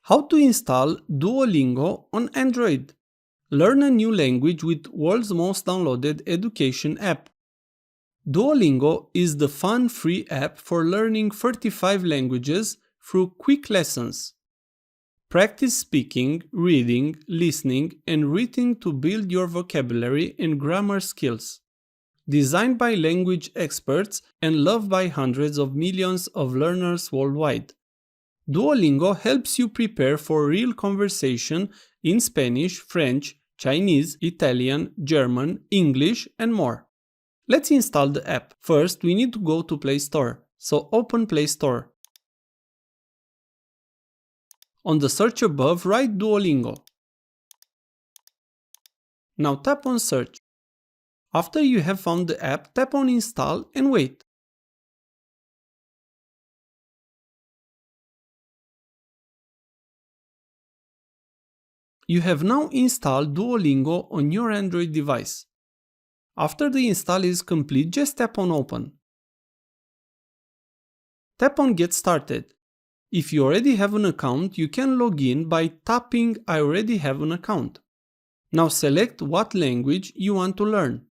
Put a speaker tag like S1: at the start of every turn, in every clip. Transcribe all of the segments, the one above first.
S1: How to install Duolingo on Android. Learn a new language with world's most downloaded education app. Duolingo is the fun free app for learning 35 languages through quick lessons. Practice speaking, reading, listening, and writing to build your vocabulary and grammar skills. Designed by language experts and loved by hundreds of millions of learners worldwide. Duolingo helps you prepare for real conversation in Spanish, French, Chinese, Italian, German, English, and more. Let's install the app. First, we need to go to Play Store. So open Play Store. On the search above, write Duolingo. Now tap on Search. After you have found the app, tap on Install and wait. You have now installed Duolingo on your Android device. After the install is complete, just tap on Open. Tap on Get Started. If you already have an account, you can log in by tapping I already have an account. Now select what language you want to learn.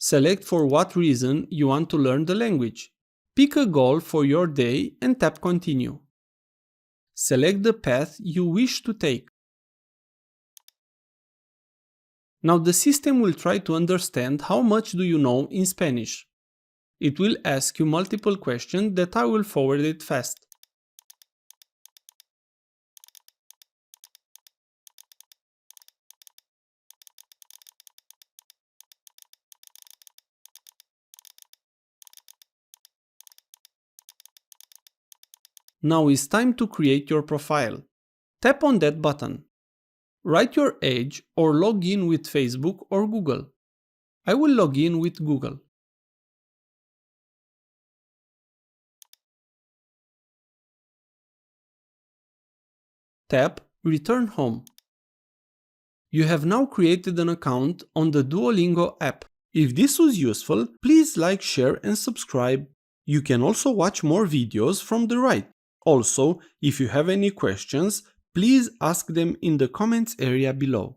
S1: Select for what reason you want to learn the language. Pick a goal for your day and tap Continue. Select the path you wish to take. Now the system will try to understand how much do you know in Spanish. It will ask you multiple questions that I will forward it fast. Now it's time to create your profile. Tap on that button. Write your age or log in with Facebook or Google. I will log in with Google. Tap Return Home. You have now created an account on the Duolingo app. If this was useful, please like, share and subscribe. You can also watch more videos from the right. Also, if you have any questions, please ask them in the comments area below.